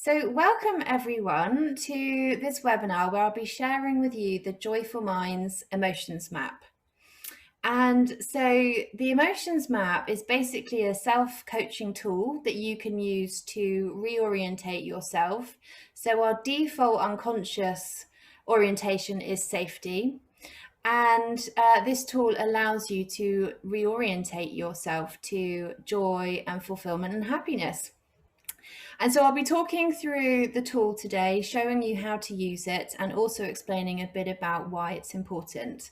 So, welcome everyone to this webinar where I'll be sharing with you the Joyful Minds Emotions Map. And so, the Emotions Map is basically a self-coaching tool that you can use to reorientate yourself. So, our default unconscious orientation is safety. And this tool allows you to reorientate yourself to joy and fulfillment and happiness. And so I'll be talking through the tool today, showing you how to use it and also explaining a bit about why it's important.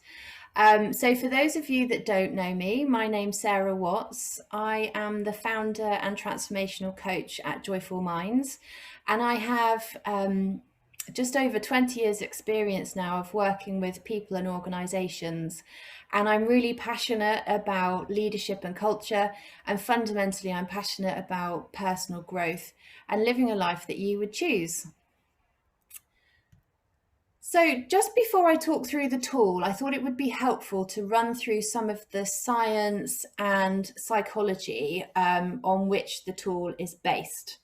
So for those of you that don't know me, my name's Sarah Watts. I am the founder and transformational coach at Joyful Minds, and I have just over 20 years experience now of working with people and organizations. And I'm really passionate about leadership and culture. And fundamentally, I'm passionate about personal growth and living a life that you would choose. So just before I talk through the tool, I thought it would be helpful to run through some of the science and psychology on which the tool is based.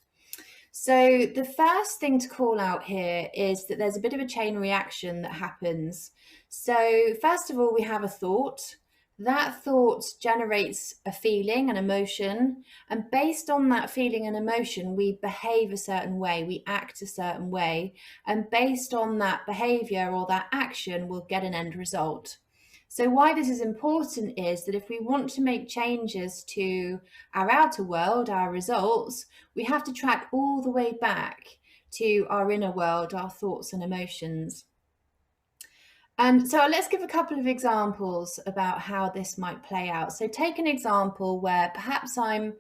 So the first thing to call out here is that there's a bit of a chain reaction that happens. So first of all, we have a thought. That thought generates a feeling, an emotion, and based on that feeling and emotion, we behave a certain way, we act a certain way, and based on that behavior or that action, we'll get an end result. So why this is important is that if we want to make changes to our outer world, our results, we have to track all the way back to our inner world, our thoughts and emotions. And so let's give a couple of examples about how this might play out. So take an example where perhaps I'm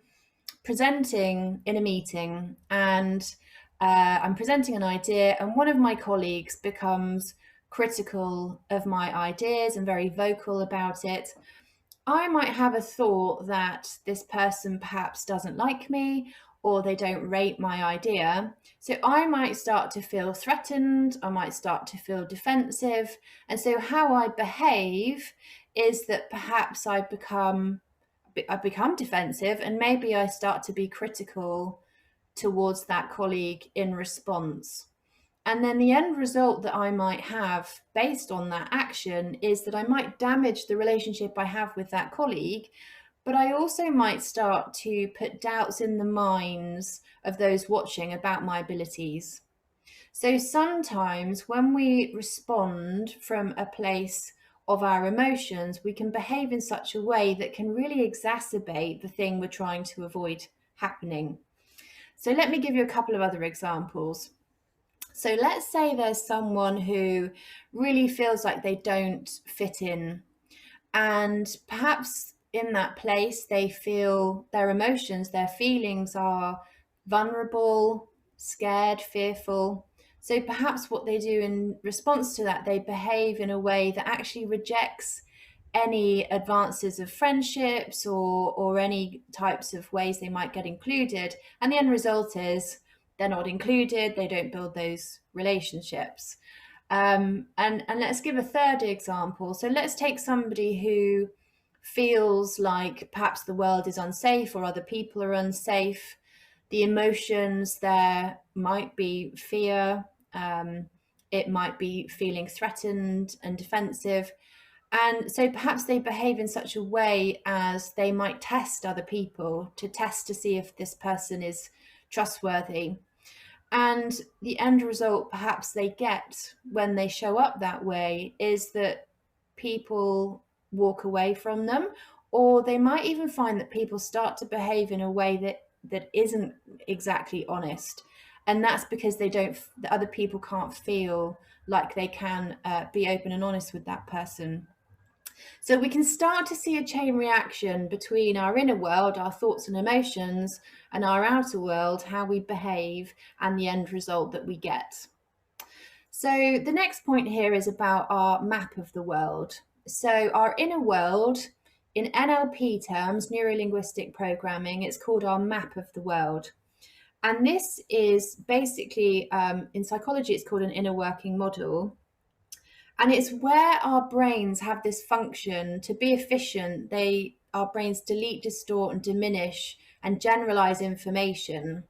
presenting in a meeting and I'm presenting an idea, and one of my colleagues becomes critical of my ideas and very vocal about it. I might have a thought that this person perhaps doesn't like me or they don't rate my idea. So I might start to feel threatened, I might start to feel defensive. And so how I behave is that perhaps I become defensive, and maybe I start to be critical towards that colleague in response. And then the end result that I might have based on that action is that I might damage the relationship I have with that colleague, but I also might start to put doubts in the minds of those watching about my abilities. So sometimes when we respond from a place of our emotions, we can behave in such a way that can really exacerbate the thing we're trying to avoid happening. So let me give you a couple of other examples. So let's say there's someone who really feels like they don't fit in, and perhaps in that place they feel their emotions, their feelings are vulnerable, scared, fearful. So perhaps what they do in response to that, they behave in a way that actually rejects any advances of friendships or any types of ways they might get included. And the end result is they're not included, they don't build those relationships. And let's give a third example. So let's take somebody who feels like perhaps the world is unsafe or other people are unsafe. The emotions there might be fear, it might be feeling threatened and defensive. And so perhaps they behave in such a way as they might test other people to see if this person is trustworthy. And the end result perhaps they get when they show up that way is that people walk away from them, or they might even find that people start to behave in a way that isn't exactly honest. And that's because the other people can't feel like they can be open and honest with that person. So we can start to see a chain reaction between our inner world, our thoughts and emotions, and our outer world, how we behave, and the end result that we get. So the next point here is about our map of the world. So our inner world, in NLP terms, neuro-linguistic programming, it's called our map of the world. And this is basically, in psychology, it's called an inner working model. And it's where our brains have this function to be efficient. Our brains delete, distort, and diminish and generalize information.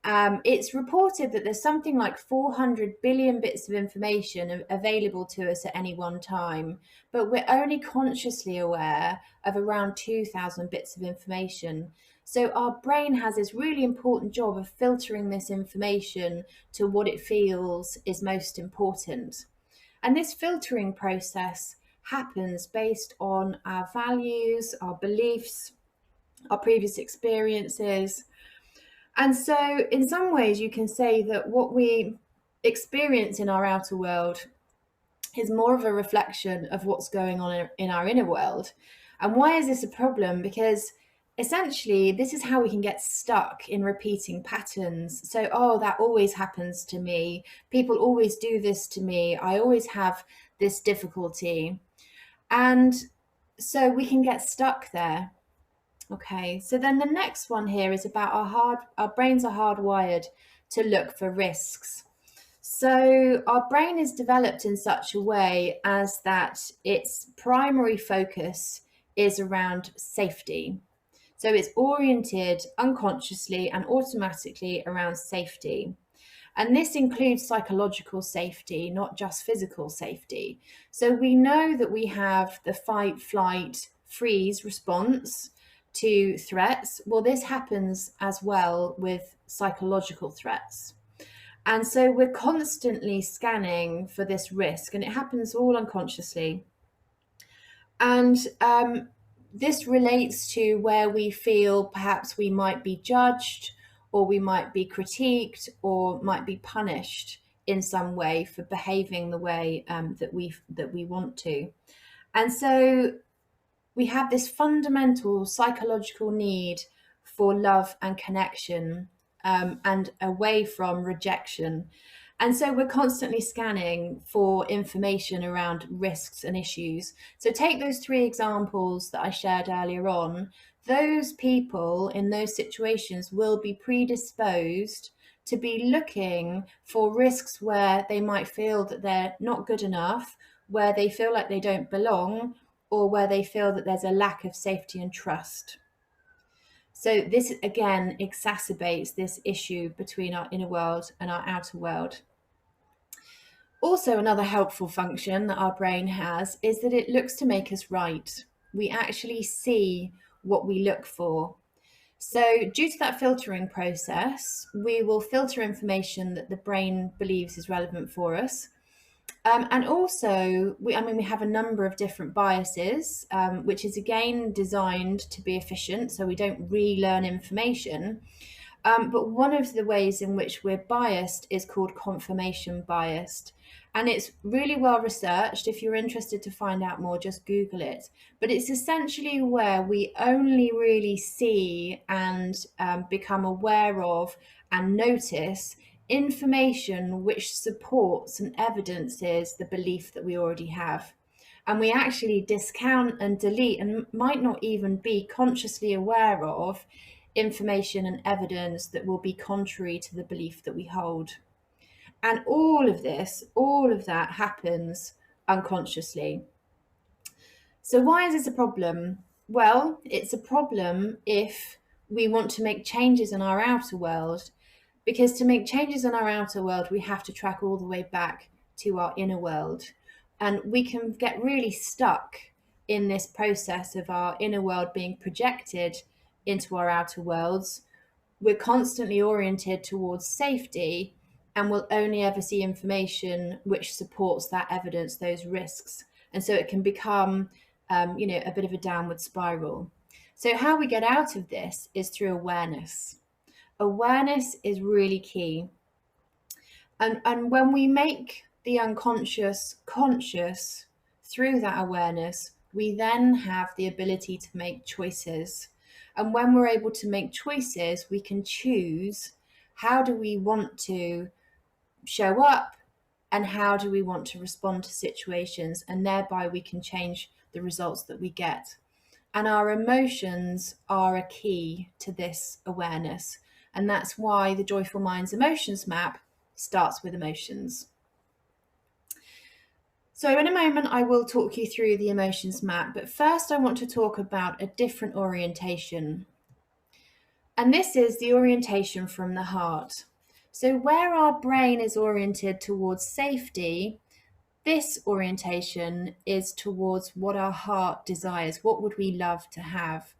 It's reported that there's something like 400 billion bits of information available to us at any one time, but we're only consciously aware of around 2,000 bits of information. So our brain has this really important job of filtering this information to what it feels is most important. And this filtering process happens based on our values, our beliefs, our previous experiences. And so, in some ways, you can say that what we experience in our outer world is more of a reflection of what's going on in our inner world. And why is this a problem? Because essentially, this is how we can get stuck in repeating patterns. So, oh, that always happens to me. People always do this to me. I always have this difficulty. And so we can get stuck there. Okay, so then the next one here is about our brains are hardwired to look for risks. So our brain is developed in such a way as that its primary focus is around safety. So it's oriented unconsciously and automatically around safety. And this includes psychological safety, not just physical safety. So we know that we have the fight, flight, freeze response to threats. Well, this happens as well with psychological threats. And so we're constantly scanning for this risk, and it happens all unconsciously. And this relates to where we feel perhaps we might be judged, or we might be critiqued, or might be punished in some way for behaving the way that we want to. And so we have this fundamental psychological need for love and connection, and away from rejection. And so we're constantly scanning for information around risks and issues. So take those three examples that I shared earlier on. Those people in those situations will be predisposed to be looking for risks where they might feel that they're not good enough, where they feel like they don't belong, or where they feel that there's a lack of safety and trust. So this again exacerbates this issue between our inner world and our outer world. Also, another helpful function that our brain has is that it looks to make us right. We actually see what we look for. So due to that filtering process, we will filter information that the brain believes is relevant for us. And also, we have a number of different biases, which is again designed to be efficient, so we don't relearn information. But one of the ways in which we're biased is called confirmation biased. And it's really well researched. If you're interested to find out more, just Google it. But it's essentially where we only really see and become aware of and notice information which supports and evidences the belief that we already have. And we actually discount and delete and might not even be consciously aware of information and evidence that will be contrary to the belief that we hold. And all of that happens unconsciously. So why is this a problem? Well, it's a problem if we want to make changes in our outer world, because to make changes in our outer world, we have to track all the way back to our inner world. And we can get really stuck in this process of our inner world being projected into our outer worlds. We're constantly oriented towards safety, and we'll only ever see information which supports that evidence, those risks. And so it can become, a bit of a downward spiral. So how we get out of this is through awareness. Awareness is really key. And when we make the unconscious conscious through that awareness, we then have the ability to make choices. And when we're able to make choices, we can choose how do we want to show up and how do we want to respond to situations, and thereby we can change the results that we get. And our emotions are a key to this awareness. And that's why the Joyful Minds Emotions Map starts with emotions. So in a moment, I will talk you through the emotions map, but first I want to talk about a different orientation. And this is the orientation from the heart. So where our brain is oriented towards safety, this orientation is towards what our heart desires. What would we love to have?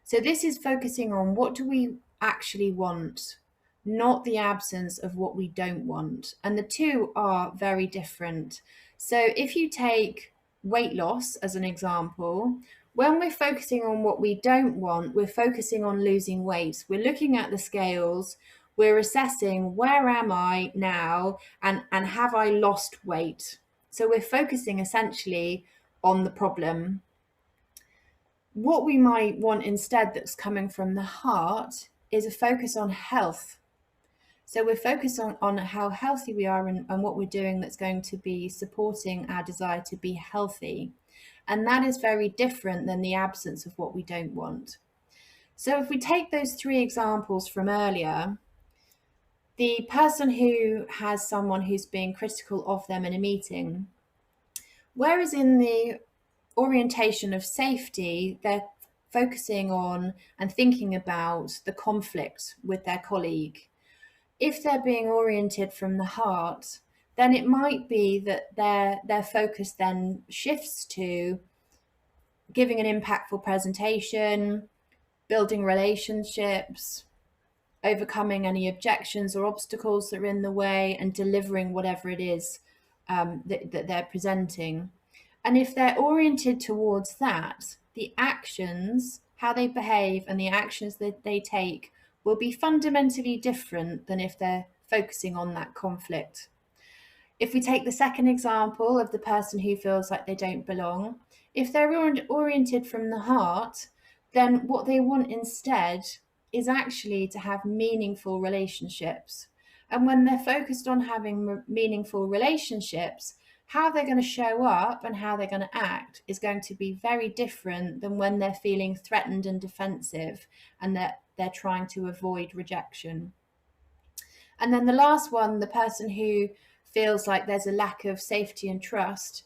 So this is focusing on what do we actually want, not the absence of what we don't want. And the two are very different. So if you take weight loss as an example, when we're focusing on what we don't want, we're focusing on losing weight. We're looking at the scales, we're assessing where am I now and have I lost weight? So we're focusing essentially on the problem. What we might want instead that's coming from the heart is a focus on health. So we're focused on how healthy we are and what we're doing that's going to be supporting our desire to be healthy. And that is very different than the absence of what we don't want. So if we take those three examples from earlier, the person who has someone who's being critical of them in a meeting, whereas in the orientation of safety, they're focusing on and thinking about the conflict with their colleague. If they're being oriented from the heart, then it might be that their focus then shifts to giving an impactful presentation, building relationships, overcoming any objections or obstacles that are in the way, and delivering whatever it is that they're presenting. And if they're oriented towards that, the actions, how they behave, and the actions that they take will be fundamentally different than if they're focusing on that conflict. If we take the second example of the person who feels like they don't belong, if they're oriented from the heart, then what they want instead is actually to have meaningful relationships. And when they're focused on having meaningful relationships, how they're going to show up and how they're going to act is going to be very different than when they're feeling threatened and defensive and that they're trying to avoid rejection. And then the last one, the person who feels like there's a lack of safety and trust,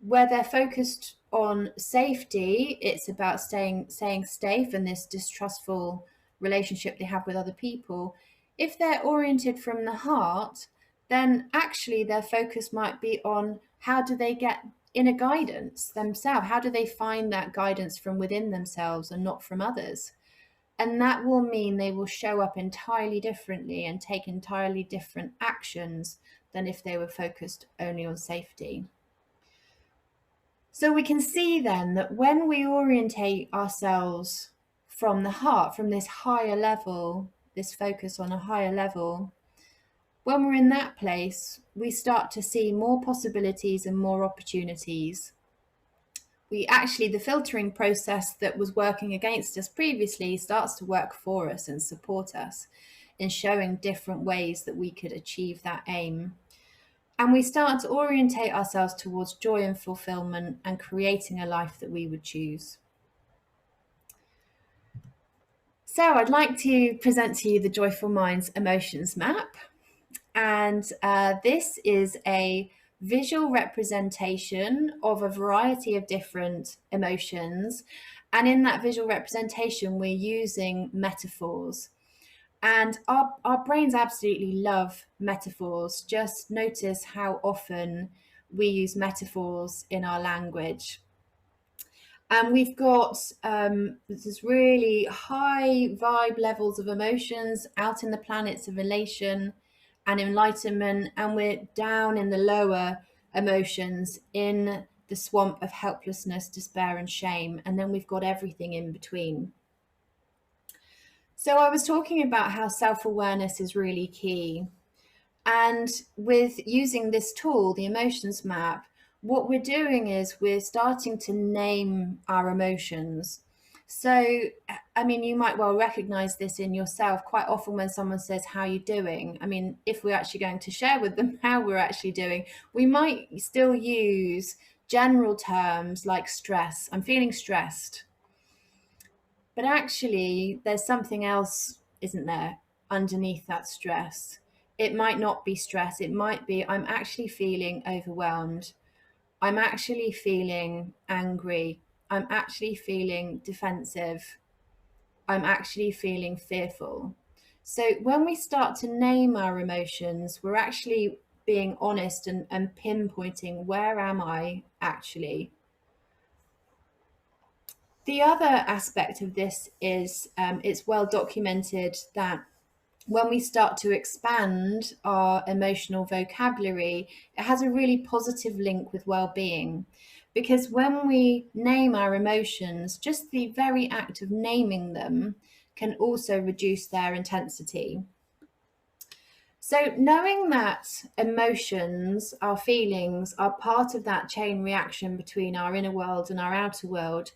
where they're focused on safety, it's about staying safe in this distrustful relationship they have with other people. If they're oriented from the heart, then actually their focus might be on how do they get inner guidance themselves? How do they find that guidance from within themselves and not from others? And that will mean they will show up entirely differently and take entirely different actions than if they were focused only on safety. So we can see then that when we orientate ourselves from the heart, from this higher level, this focus on a higher level, when we're in that place, we start to see more possibilities and more opportunities. The filtering process that was working against us previously starts to work for us and support us in showing different ways that we could achieve that aim. And we start to orientate ourselves towards joy and fulfillment and creating a life that we would choose. So I'd like to present to you the Joyful Minds Emotions Map. And this is a visual representation of a variety of different emotions. And in that visual representation, we're using metaphors. And our brains absolutely love metaphors. Just notice how often we use metaphors in our language. And we've got this really high vibe levels of emotions out in the planets of elation and enlightenment, and we're down in the lower emotions in the swamp of helplessness, despair, and shame. And then we've got everything in between. So I was talking about how self-awareness is really key. And with using this tool, the emotions map, what we're doing is we're starting to name our emotions. So, I mean, you might well recognize this in yourself. Quite often when someone says, how are you doing? I mean, if we're actually going to share with them how we're actually doing, we might still use general terms like stress. I'm feeling stressed. But actually, there's something else, isn't there, underneath that stress? It might not be stress. It might be, I'm actually feeling overwhelmed. I'm actually feeling angry. I'm actually feeling defensive. I'm actually feeling fearful. So when we start to name our emotions, we're actually being honest and pinpointing, where am I actually? The other aspect of this is it's well documented that when we start to expand our emotional vocabulary, it has a really positive link with well-being. Because when we name our emotions, just the very act of naming them can also reduce their intensity. So, knowing that emotions, our feelings, are part of that chain reaction between our inner world and our outer world,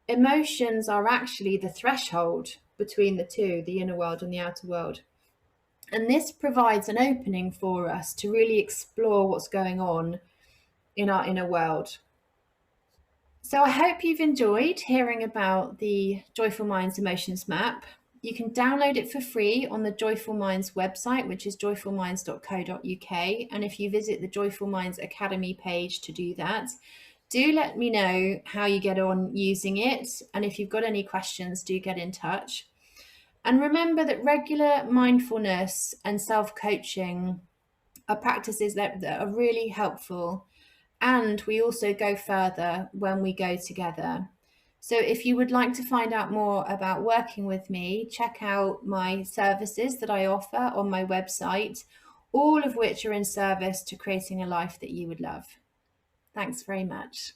emotions are actually the threshold between the two, the inner world and the outer world. And this provides an opening for us to really explore what's going on in our inner world. So I hope you've enjoyed hearing about the Joyful Minds Emotions Map. You can download it for free on the Joyful Minds website, which is joyfulminds.co.uk. And if you visit the Joyful Minds Academy page to do that, do let me know how you get on using it. And if you've got any questions, do get in touch. And remember that regular mindfulness and self-coaching are practices that are really helpful. And we also go further when we go together. So if you would like to find out more about working with me, check out my services that I offer on my website, all of which are in service to creating a life that you would love. Thanks very much.